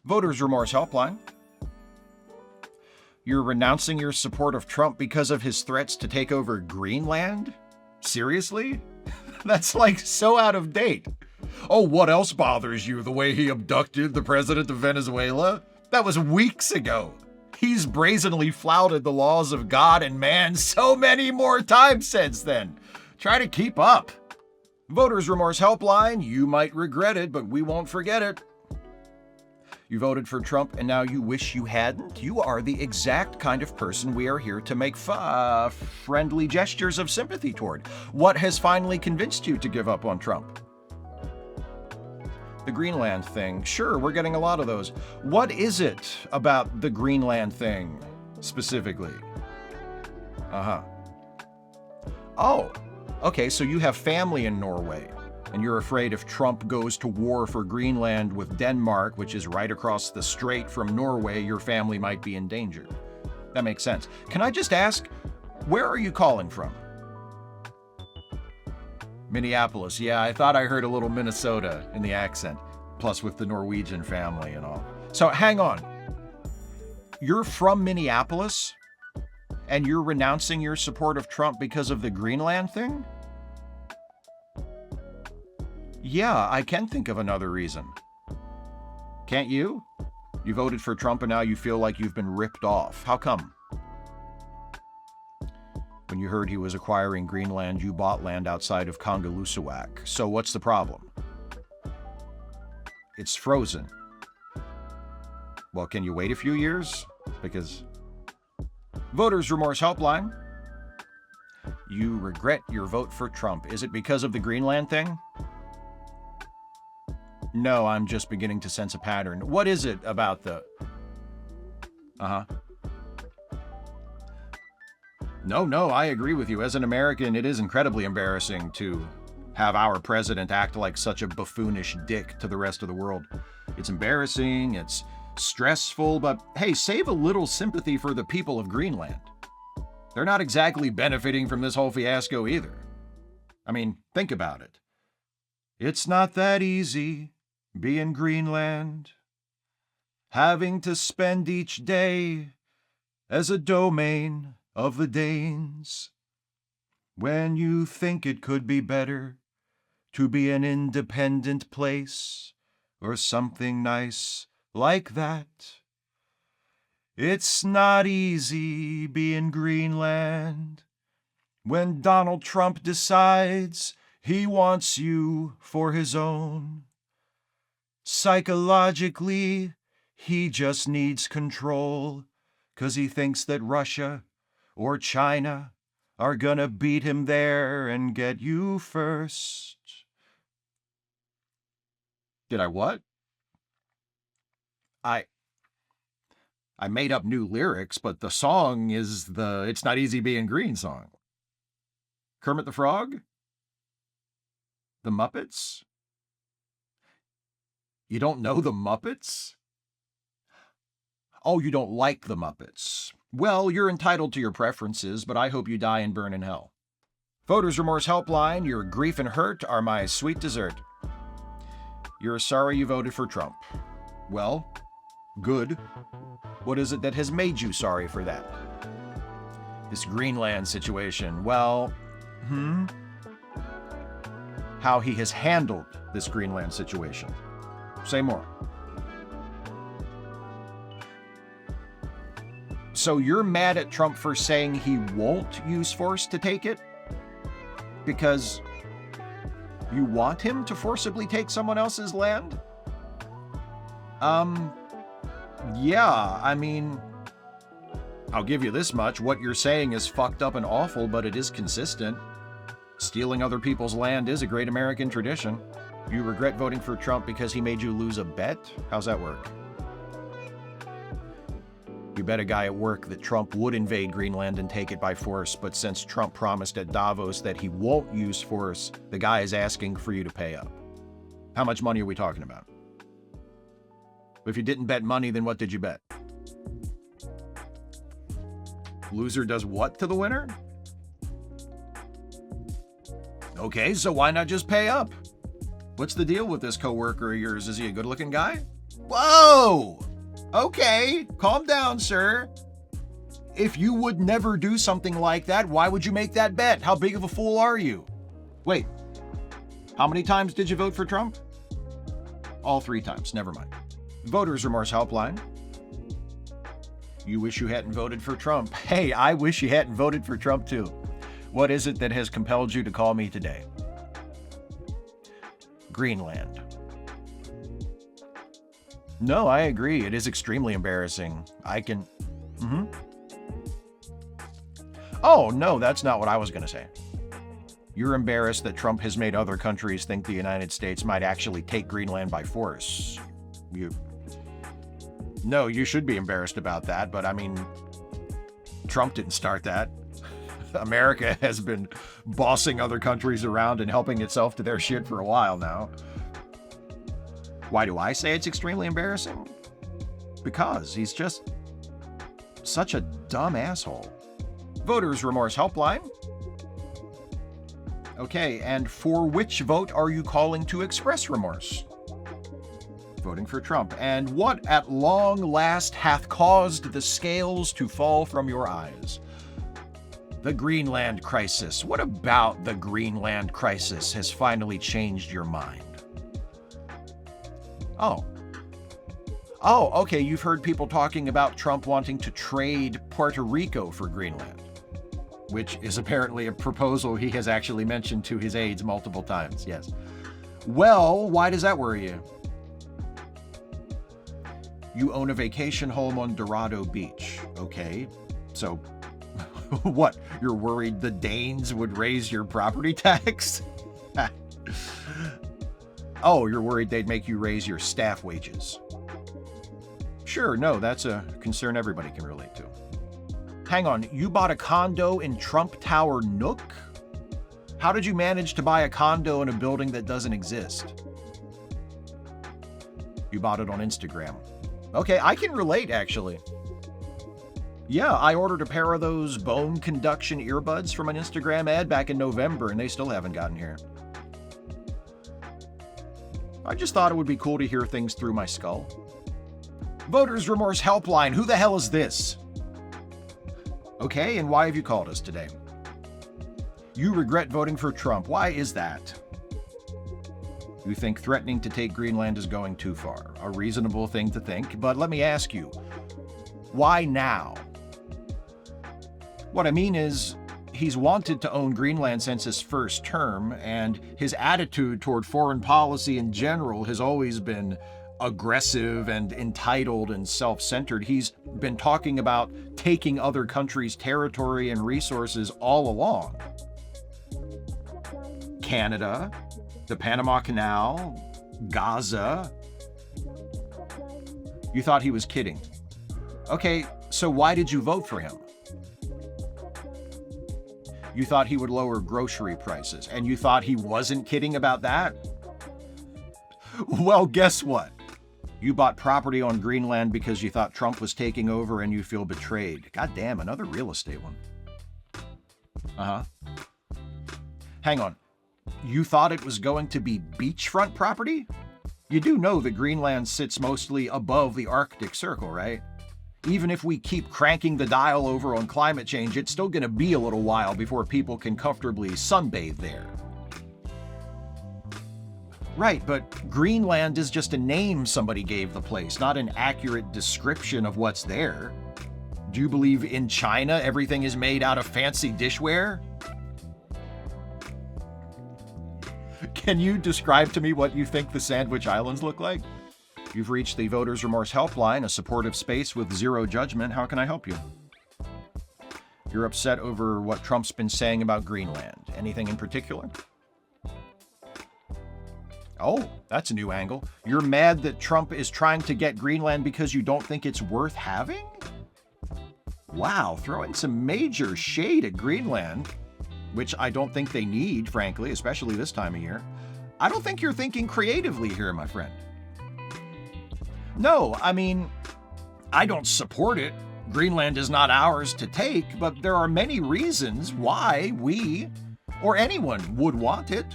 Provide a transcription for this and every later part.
Voters Remorse Helpline. You're renouncing your support of Trump because of his threats to take over Greenland? Seriously? That's like so out of date. Oh, what else bothers you? The way he abducted the president of Venezuela? That was weeks ago. He's brazenly flouted the laws of God and man so many more times since then. Try to keep up. Voters Remorse Helpline, you might regret it, but we won't forget it. You voted for Trump and now you wish you hadn't? You are the exact kind of person we are here to make friendly gestures of sympathy toward. What has finally convinced you to give up on Trump? The Greenland thing. Sure, we're getting a lot of those. What is it about the Greenland thing, specifically? Oh, okay, so you have family in Norway, and you're afraid if Trump goes to war for Greenland with Denmark, which is right across the strait from Norway, your family might be in danger. That makes sense. Can I just ask, where are you calling from? Minneapolis. Yeah, I thought I heard a little Minnesota in the accent, plus with the Norwegian family and all. So hang on. You're from Minneapolis, and you're renouncing your support of Trump because of the Greenland thing? Yeah, I can think of another reason. Can't you? You voted for Trump and now you feel like you've been ripped off. How come? When you heard he was acquiring Greenland, you bought land outside of Kongalusawak. So what's the problem? It's frozen. Well, can you wait a few years? Because... Voters Remorse Helpline. You regret your vote for Trump. Is it because of the Greenland thing? No, I'm just beginning to sense a pattern. What is it about the... No, I agree with you. As an American, it is incredibly embarrassing to have our president act like such a buffoonish dick to the rest of the world. It's embarrassing, it's stressful, but hey, save a little sympathy for the people of Greenland. They're not exactly benefiting from this whole fiasco either. I mean, think about it. It's not that easy being Greenland, having to spend each day as a domain of the Danes, when you think it could be better to be an independent place or something nice like that. It's not easy being Greenland when Donald Trump decides he wants you for his own. Psychologically, he just needs control 'cause he thinks that Russia or China are gonna beat him there and get you first. Did I what? I made up new lyrics, but the song is the It's Not Easy Being Green song. Kermit the Frog? The Muppets? You don't know the Muppets? Oh, you don't like the Muppets. Well, you're entitled to your preferences, but I hope you die and burn in hell. Voters Remorse Helpline, your grief and hurt are my sweet dessert. You're sorry you voted for Trump. Well, good. What is it that has made you sorry for that? This Greenland situation, well, how he has handled this Greenland situation. Say more. So you're mad at Trump for saying he won't use force to take it? Because you want him to forcibly take someone else's land? Yeah, I mean, I'll give you this much. What you're saying is fucked up and awful, but it is consistent. Stealing other people's land is a great American tradition. You regret voting for Trump because he made you lose a bet? How's that work? You bet a guy at work that Trump would invade Greenland and take it by force, but since Trump promised at Davos that he won't use force, the guy is asking for you to pay up. How much money are we talking about? If you didn't bet money, then what did you bet? Loser does what to the winner? Okay, so why not just pay up? What's the deal with this coworker of yours? Is he a good-looking guy? Whoa! Okay, calm down, sir. If you would never do something like that, why would you make that bet? How big of a fool are you? Wait, how many times did you vote for Trump? All 3 times, never mind. Voters Remorse Helpline. You wish you hadn't voted for Trump. Hey, I wish you hadn't voted for Trump too. What is it that has compelled you to call me today? Greenland. No, I agree. It is extremely embarrassing. I can... Oh, no, that's not what I was going to say. You're embarrassed that Trump has made other countries think the United States might actually take Greenland by force. No, you should be embarrassed about that, but I mean, Trump didn't start that. America has been bossing other countries around and helping itself to their shit for a while now. Why do I say it's extremely embarrassing? Because he's just such a dumb asshole. Voters Remorse Helpline. Okay, and for which vote are you calling to express remorse? Voting for Trump. And what at long last hath caused the scales to fall from your eyes? The Greenland crisis. What about the Greenland crisis has finally changed your mind? Oh, okay, you've heard people talking about Trump wanting to trade Puerto Rico for Greenland, which is apparently a proposal he has actually mentioned to his aides multiple times, yes. Well, why does that worry you? You own a vacation home on Dorado Beach, okay? So, what, you're worried the Danes would raise your property tax? Oh, you're worried they'd make you raise your staff wages. Sure, no, that's a concern everybody can relate to. Hang on, you bought a condo in Trump Tower Nook? How did you manage to buy a condo in a building that doesn't exist? You bought it on Instagram. Okay, I can relate, actually. Yeah, I ordered a pair of those bone conduction earbuds from an Instagram ad back in November, and they still haven't gotten here. I just thought it would be cool to hear things through my skull. Voters Remorse Helpline, who the hell is this? Okay, and why have you called us today? You regret voting for Trump. Why is that? You think threatening to take Greenland is going too far. A reasonable thing to think, but let me ask you, why now? What I mean is, he's wanted to own Greenland since his first term, and his attitude toward foreign policy in general has always been aggressive and entitled and self-centered. He's been talking about taking other countries' territory and resources all along. Canada, the Panama Canal, Gaza. You thought he was kidding. Okay, so why did you vote for him? You thought he would lower grocery prices, and you thought he wasn't kidding about that? Well, guess what? You bought property on Greenland because you thought Trump was taking over and you feel betrayed. God damn, another real estate one. Hang on. You thought it was going to be beachfront property? You do know that Greenland sits mostly above the Arctic Circle, right? Even if we keep cranking the dial over on climate change, it's still going to be a little while before people can comfortably sunbathe there. Right, but Greenland is just a name somebody gave the place, not an accurate description of what's there. Do you believe in China everything is made out of fancy dishware? Can you describe to me what you think the Sandwich Islands look like? You've reached the Voters Remorse Helpline, a supportive space with zero judgment. How can I help you? You're upset over what Trump's been saying about Greenland. Anything in particular? Oh, that's a new angle. You're mad that Trump is trying to get Greenland because you don't think it's worth having? Wow, throwing some major shade at Greenland, which I don't think they need, frankly, especially this time of year. I don't think you're thinking creatively here, my friend. No, I mean, I don't support it. Greenland is not ours to take, but there are many reasons why we, or anyone, would want it.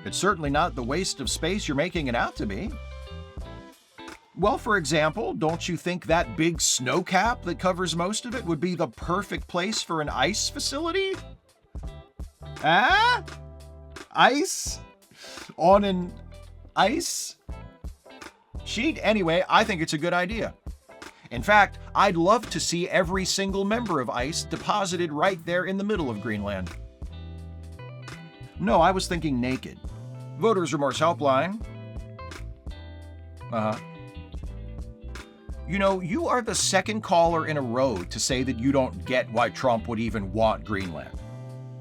It's certainly not the waste of space you're making it out to be. Well, for example, don't you think that big snow cap that covers most of it would be the perfect place for an ice facility? Ah? Ice? On an ice sheet? Anyway, I think it's a good idea. In fact, I'd love to see every single member of ICE deposited right there in the middle of Greenland. No, I was thinking naked. Voters Remorse Helpline. You know, you are the second caller in a row to say that you don't get why Trump would even want Greenland.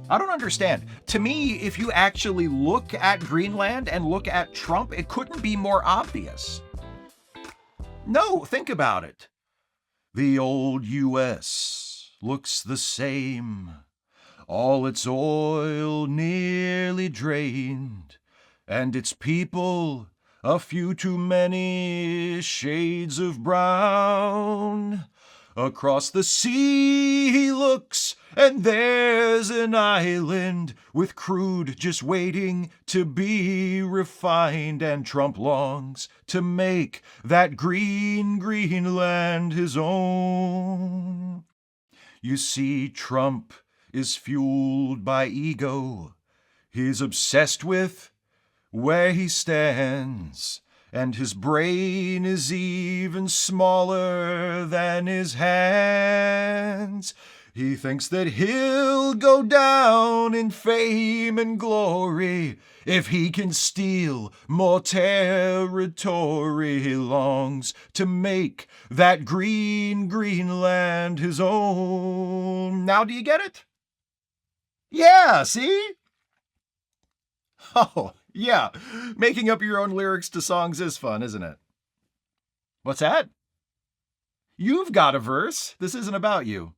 I don't understand. To me, if you actually look at Greenland and look at Trump, it couldn't be more obvious. No, think about it. The old U.S. looks the same. All its oil nearly drained, and its people a few too many shades of brown. Across the sea he looks, and there's an island with crude just waiting to be refined, and Trump longs to make that green Greenland his own. You see, Trump is fueled by ego. He's obsessed with where he stands, and his brain is even smaller than his hands. He thinks that he'll go down in fame and glory if he can steal more territory. He longs to make that green Greenland his own. Now do you get it? Yeah, see? Oh, yeah. Making up your own lyrics to songs is fun, isn't it? What's that? You've got a verse. This isn't about you.